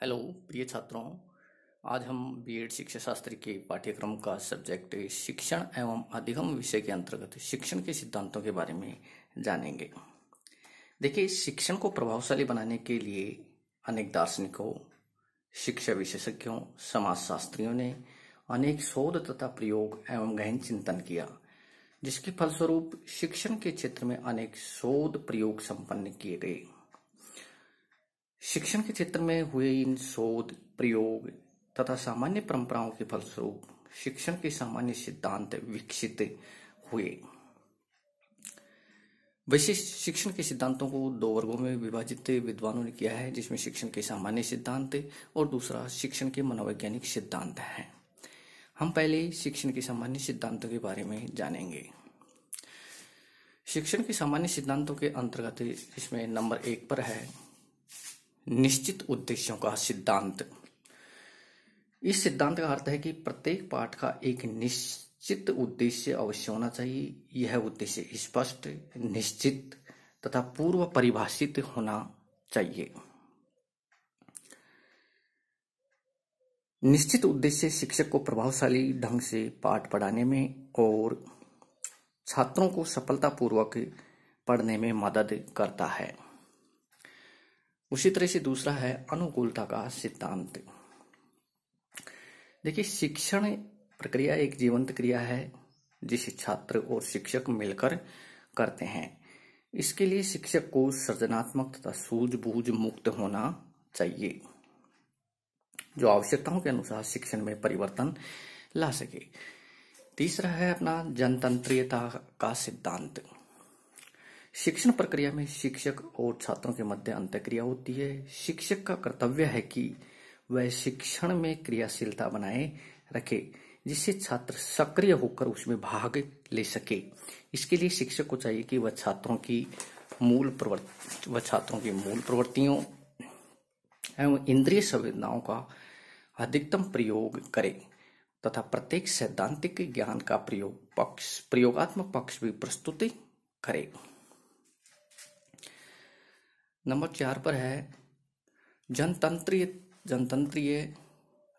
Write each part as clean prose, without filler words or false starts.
Hello प्रिय छात्रों। आज हम बीएड शिक्षा शास्त्र के पाठ्यक्रम का सब्जेक्ट शिक्षण एवं अधिगम विषय के अंतर्गत शिक्षण के सिद्धांतों के बारे में जानेंगे। देखिए, शिक्षण को प्रभावशाली बनाने के लिए अनेक दार्शनिकों, शिक्षा विशेषज्ञों, समाजशास्त्रियों ने अनेक शोध तथा प्रयोग एवं गहन चिंतन किया, जिसके फलस्वरूप शिक्षण के क्षेत्र में अनेक शोध प्रयोग संपन्न किए गए। शिक्षण के क्षेत्र में हुए इन शोध प्रयोग तथा सामान्य परंपराओं के फलस्वरूप शिक्षण के सामान्य सिद्धांत विकसित हुए। वैसे शिक्षण के सिद्धांतों को दो वर्गों में विभाजित विद्वानों ने किया है, जिसमें शिक्षण के सामान्य सिद्धांत और दूसरा शिक्षण के मनोवैज्ञानिक सिद्धांत हैं। हम पहले शिक्षण के सामान्य सिद्धांतों के बारे में जानेंगे। शिक्षण के सामान्य सिद्धांतों के अंतर्गत इसमें नंबर 1 पर है निश्चित उद्देश्यों का सिद्धांत। इस सिद्धांत का अर्थ है कि प्रत्येक पाठ का एक निश्चित उद्देश्य अवश्य होना चाहिए। यह उद्देश्य स्पष्ट, निश्चित तथा पूर्व परिभाषित होना चाहिए। निश्चित उद्देश्य शिक्षक को प्रभावशाली ढंग से पाठ पढ़ाने में और छात्रों को सफलतापूर्वक पढ़ने में मदद करता है। उसी तरह से दूसरा है अनुकूलता का सिद्धांत। देखिए, शिक्षण प्रक्रिया एक जीवंत क्रिया है जिसे छात्र और शिक्षक मिलकर करते हैं। इसके लिए शिक्षक को सृजनात्मक तथा सूझबूझ मुक्त होना चाहिए, जो आवश्यकताओं के अनुसार शिक्षण में परिवर्तन ला सके। तीसरा है अपना जनतंत्रीयता का सिद्धांत। शिक्षण प्रक्रिया में शिक्षक और छात्रों के मध्य अंतःक्रिया होती है। शिक्षक का कर्तव्य है कि वह शिक्षण में क्रियाशीलता बनाए रखे, जिससे छात्र सक्रिय होकर उसमें भाग ले सके। इसके लिए शिक्षक को चाहिए कि वह छात्रों की मूल प्रवृत्तियों एवं इंद्रिय संवेदनाओं का अधिकतम प्रयोग करे तथा प्रत्येक सैद्धांतिक ज्ञान का प्रयोगात्मक पक्ष भी प्रस्तुत करे। नंबर 4 पर है जनतंत्रीय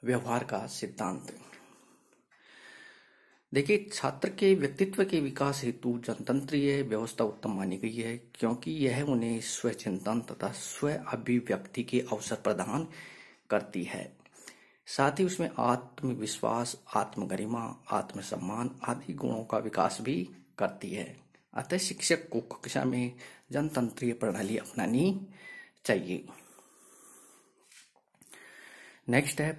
व्यवहार का सिद्धांत। देखिए, छात्र के व्यक्तित्व के विकास हेतु जनतंत्रीय व्यवस्था उत्तम मानी गई है, क्योंकि यह उन्हें स्वचिंतन तथा स्व अभिव्यक्ति के अवसर प्रदान करती है। साथ ही उसमें आत्मविश्वास, आत्मगरिमा, आत्मसम्मान आदि गुणों का विकास भी करती है। अतः शिक्षक को कक्षा में जनतंत्रीय प्रणाली अपनानी चाहिए। नेक्स्ट है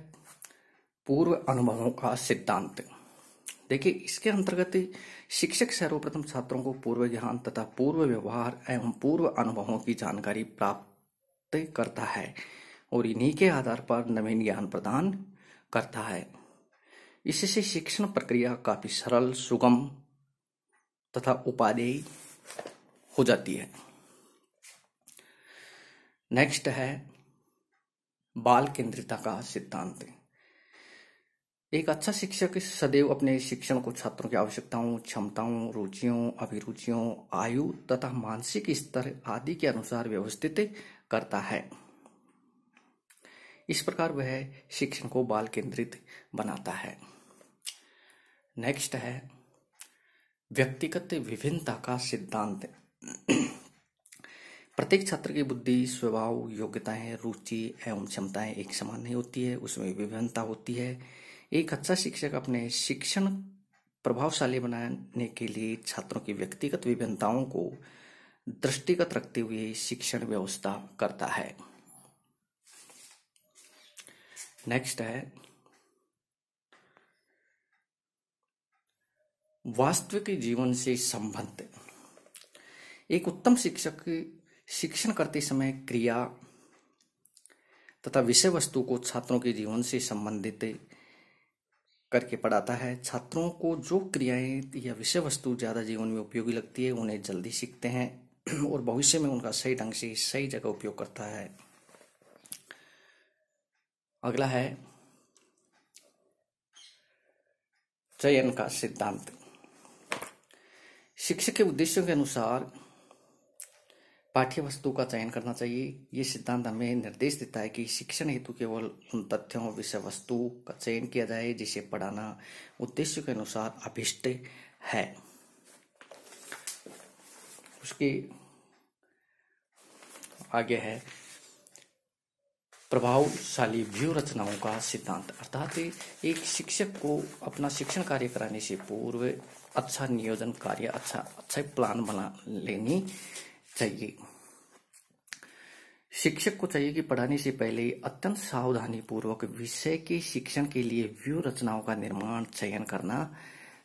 पूर्व अनुभवों का सिद्धांत। देखिए, इसके अंतर्गत शिक्षक सर्वप्रथम छात्रों को पूर्व ज्ञान तथा पूर्व व्यवहार एवं पूर्व अनुभवों की जानकारी प्राप्त करता है और इन्हीं के आधार पर नवीन ज्ञान प्रदान करता है। इससे शिक्षण प्रक्रिया काफी सरल, सुगम तथा उपादेय हो जाती है। नेक्स्ट है बाल केंद्रितता का सिद्धांत। एक अच्छा शिक्षक सदैव अपने शिक्षण को छात्रों की आवश्यकताओं, क्षमताओं, रुचियों, अभिरुचियों, आयु तथा मानसिक स्तर आदि के अनुसार व्यवस्थित करता है। इस प्रकार वह शिक्षण को बाल केंद्रित बनाता है। नेक्स्ट है व्यक्तिगत विभिन्नता का सिद्धांत। प्रत्येक छात्र की बुद्धि, स्वभाव, योग्यताएं, रुचि एवं क्षमताएं एक समान नहीं होती है, उसमें विभिन्नता होती है। एक अच्छा शिक्षक अपने शिक्षण प्रभावशाली बनाने के लिए छात्रों की व्यक्तिगत विभिन्नताओं को दृष्टिगत रखते हुए शिक्षण व्यवस्था करता है। नेक्स्ट है वास्तविक जीवन से संबंध। एक उत्तम शिक्षक शिक्षण करते समय क्रिया तथा विषय वस्तु को छात्रों के जीवन से संबंधित करके पढ़ाता है। छात्रों को जो क्रियाएं या विषय वस्तु ज्यादा जीवन में उपयोगी लगती है, उन्हें जल्दी सीखते हैं और भविष्य में उनका सही ढंग से सही जगह उपयोग करता है। अगला है चयन का सिद्धांत। शिक्षक के उद्देश्यों के अनुसार पाठ्य वस्तु का चयन करना चाहिए। ये सिद्धांत हमें निर्देश देता है कि शिक्षण हेतु केवल उन तथ्यों और विषय वस्तु का चयन किया जाए जिसे पढ़ाना उद्देश्य के अनुसार अभिष्ट है। उसके आगे है प्रभावशाली व्यूह रचनाओं का सिद्धांत, अर्थात एक शिक्षक को अपना शिक्षण कार्य कराने से पूर्व अच्छा नियोजन कार्य, अच्छा प्लान बना लेनी चाहिए। शिक्षक को चाहिए कि पढ़ाने से पहले अत्यंत सावधानी पूर्वक विषय के शिक्षण के लिए व्यूह रचनाओं का निर्माण चयन करना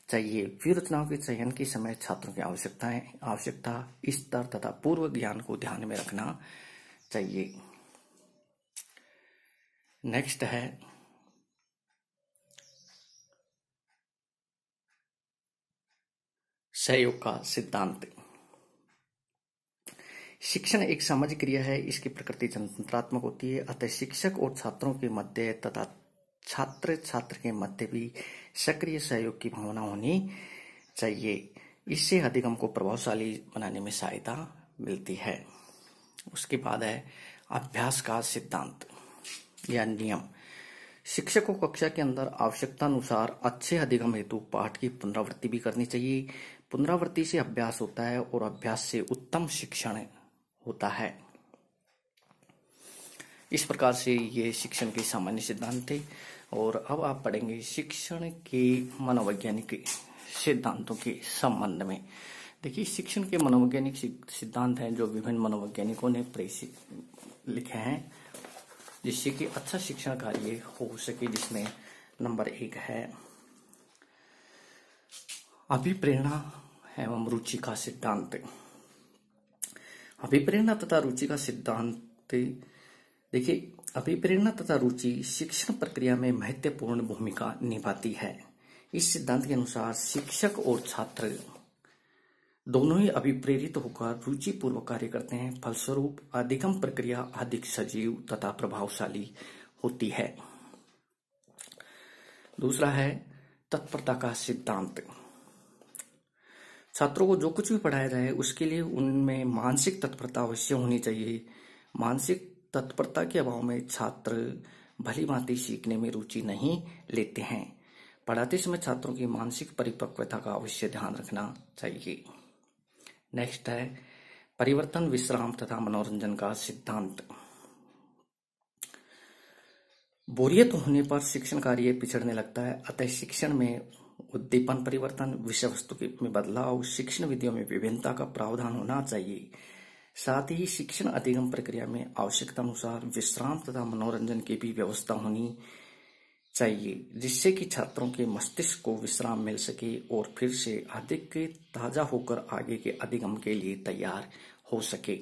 चाहिए। व्यूह रचनाओं के चयन के समय छात्रों की आवश्यकता, स्तर तथा पूर्व ज्ञान को ध्यान में रखना चाहिए। नेक्स्ट है सहयोग का सिद्धांत। शिक्षण एक सामाजिक क्रिया है, इसकी प्रकृति जनतंत्रात्मक होती है, अतः शिक्षक और छात्रों के मध्य तथा छात्र के मध्य भी सक्रिय सहयोग की भावना होनी चाहिए। इससे अधिगम को प्रभावशाली बनाने में सहायता मिलती है। उसके बाद है अभ्यास का सिद्धांत या नियम। शिक्षक को कक्षा के अंदर आवश्यकता अनुसार अच्छे अधिगम हेतु पाठ की पुनरावृत्ति भी करनी चाहिए। पुनरावृत्ति से अभ्यास होता है और अभ्यास से उत्तम शिक्षण होता है। इस प्रकार से ये शिक्षण के सामान्य सिद्धांत थे। और अब आप पढ़ेंगे शिक्षण के मनोवैज्ञानिक सिद्धांतों के संबंध में। देखिए, शिक्षण के मनोवैज्ञानिक सिद्धांत हैं जो विभिन्न मनोवैज्ञानिकों ने लिखे हैं जिससे कि अच्छा शिक्षण कार्य हो सके, जिसमें नंबर 1 है अभिप्रेरणा एवं रुचि का सिद्धांत। अभिप्रेरणा तथा रुचि का सिद्धांत, देखिए, अभिप्रेरणा तथा रुचि शिक्षण प्रक्रिया में महत्वपूर्ण भूमिका निभाती है। इस सिद्धांत के अनुसार शिक्षक और छात्र दोनों ही अभिप्रेरित होकर रुचि पूर्वक कार्य करते हैं, फलस्वरूप अधिगम प्रक्रिया अधिक सजीव तथा प्रभावशाली होती है। दूसरा है तत्परता का सिद्धांत। छात्रों को जो कुछ भी पढ़ाया जाए उसके लिए उनमें मानसिक तत्परता अवश्य होनी चाहिए। मानसिक तत्परता के अभाव में छात्र भली भांति सीखने में रुचि नहीं लेते हैं। पढ़ाते समय छात्रों की मानसिक परिपक्वता का अवश्य ध्यान रखना चाहिए। नेक्स्ट है परिवर्तन, विश्राम तथा मनोरंजन का सिद्धांत। बोरियत होने पर शिक्षण कार्य पिछड़ने लगता है, अतः शिक्षण में उद्दीपन, परिवर्तन, विषय वस्तु में बदलाव, शिक्षण विधियों में विभिन्नता का प्रावधान होना चाहिए। साथ ही शिक्षण अधिगम प्रक्रिया में आवश्यकता अनुसार विश्राम तथा मनोरंजन की भी व्यवस्था होनी चाहिए, जिससे कि छात्रों के मस्तिष्क को विश्राम मिल सके और फिर से अधिक ताजा होकर आगे के अधिगम के लिए तैयार हो सके।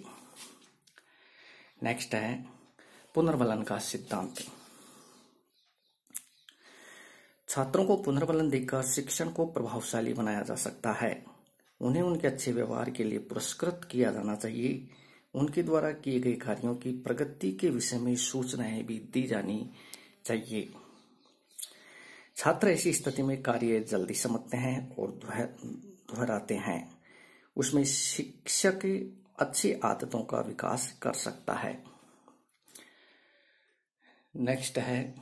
नेक्स्ट है पुनर्बलन का सिद्धांत। छात्रों को पुनर्बलन देकर शिक्षण को प्रभावशाली बनाया जा सकता है। उन्हें उनके अच्छे व्यवहार के लिए पुरस्कृत किया जाना चाहिए। उनके द्वारा किए गए कार्यों की प्रगति के विषय में सूचनाएं भी दी जानी चाहिए। छात्र ऐसी स्थिति में कार्य जल्दी समझते हैं और दोहराते हैं। उसमें शिक्षक अच्छी आदतों का विकास कर सकता है। नेक्स्ट है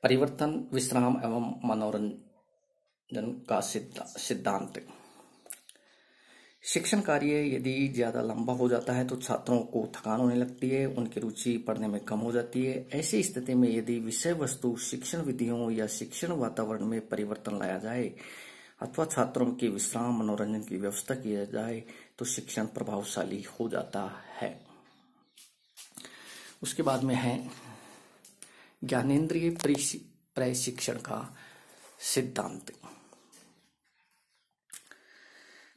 परिवर्तन, विश्राम एवं मनोरंजन का सिद्धांत। शिक्षण कार्य यदि ज्यादा लंबा हो जाता है तो छात्रों को थकान होने लगती है, उनकी रुचि पढ़ने में कम हो जाती है। ऐसी स्थिति में यदि विषय वस्तु, शिक्षण विधियों या शिक्षण वातावरण में परिवर्तन लाया जाए अथवा छात्रों के विश्राम, मनोरंजन की व्यवस्था की जाए तो शिक्षण प्रभावशाली हो जाता है। उसके बाद में है ज्ञानेंद्रिय प्रशिक्षण का सिद्धांत।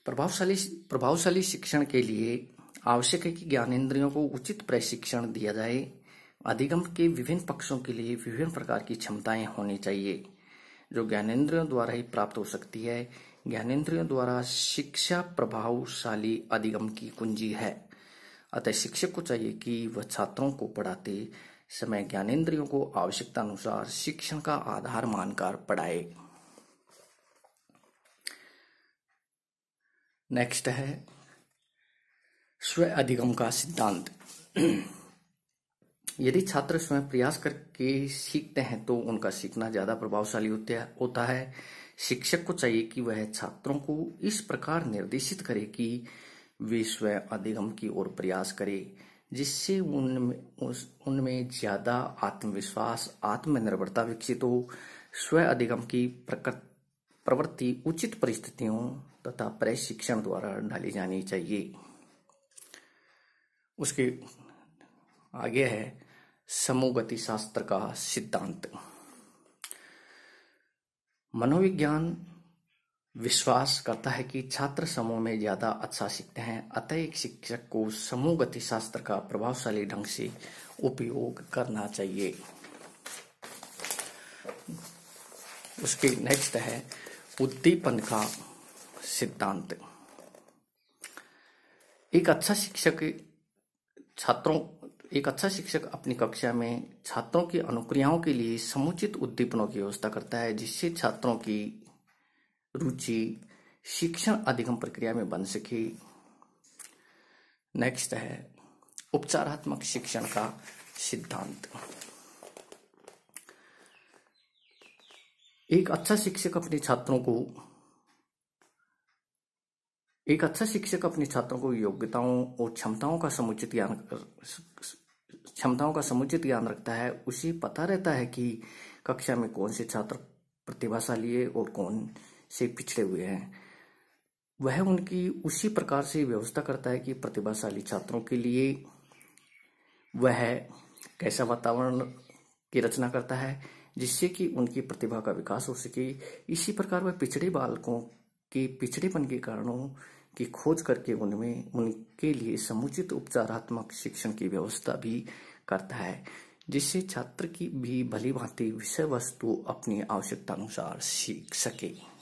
प्रभावशाली शिक्षण के लिए आवश्यक है कि ज्ञानेंद्रियों को उचित प्रशिक्षण दिया जाए। अधिगम के विभिन्न पक्षों के लिए विभिन्न प्रकार की क्षमताएं होनी चाहिए जो ज्ञानेंद्रियों द्वारा ही प्राप्त हो सकती है। ज्ञानेंद्रियों द्वारा शिक्षा प्रभावशाली अधिगम की कुंजी है। अतः शिक्षक को चाहिए कि वह छात्रों को पढ़ाते समय ज्ञानेंद्रियों को आवश्यकता अनुसार शिक्षण का आधार मानकर पढ़ाए। नेक्स्ट है स्व अधिगम का सिद्धांत। यदि छात्र स्वयं प्रयास करके सीखते हैं तो उनका सीखना ज्यादा प्रभावशाली होता है। शिक्षक को चाहिए कि वह छात्रों को इस प्रकार निर्देशित करे कि वे स्वयं अधिगम की ओर प्रयास करें, जिससे उनमें ज्यादा आत्मविश्वास, आत्मनिर्भरता विकसित हो। स्व अधिगम की प्रवृत्ति उचित परिस्थितियों तथा प्रशिक्षण द्वारा डाली जानी चाहिए। उसके आगे है समूह गति शास्त्र का सिद्धांत। मनोविज्ञान विश्वास करता है कि छात्र समूह में ज्यादा अच्छा सीखते हैं, अतः एक शिक्षक को समूह गति शास्त्र का प्रभावशाली ढंग से उपयोग करना चाहिए। उसके नेक्स्ट है उद्दीपन का सिद्धांत। एक अच्छा शिक्षक अपनी कक्षा में छात्रों की अनुक्रियाओं के लिए समुचित उद्दीपनों की व्यवस्था करता है, जिससे छात्रों की रुचि शिक्षण अधिगम प्रक्रिया में बन सके। नेक्स्ट है उपचारात्मक शिक्षण का सिद्धांत। एक अच्छा शिक्षक अपने छात्रों को योग्यताओं और क्षमताओं का समुचित ज्ञान रखता है। उसे पता रहता है कि कक्षा में कौन से छात्र प्रतिभाशाली है और कौन से पिछड़े हुए हैं। वह उनकी उसी प्रकार से व्यवस्था करता है कि प्रतिभाशाली छात्रों के लिए वह कैसा वातावरण की रचना करता है, जिससे कि उनकी प्रतिभा का विकास हो सके। इसी प्रकार वह पिछड़े बालकों के पिछड़ेपन के कारणों की खोज करके उनके लिए समुचित उपचारात्मक शिक्षण की व्यवस्था भी करता है, जिससे छात्र की भी भली भांति विषय वस्तु अपनी आवश्यकता अनुसार सीख सके।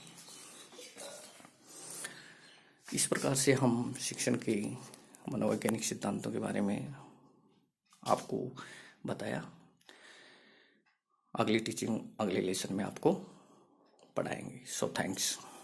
इस प्रकार से हम शिक्षण के मनोवैज्ञानिक सिद्धांतों के बारे में आपको बताया। अगली टीचिंग अगले लेसन में आपको पढ़ाएंगे। So thanks.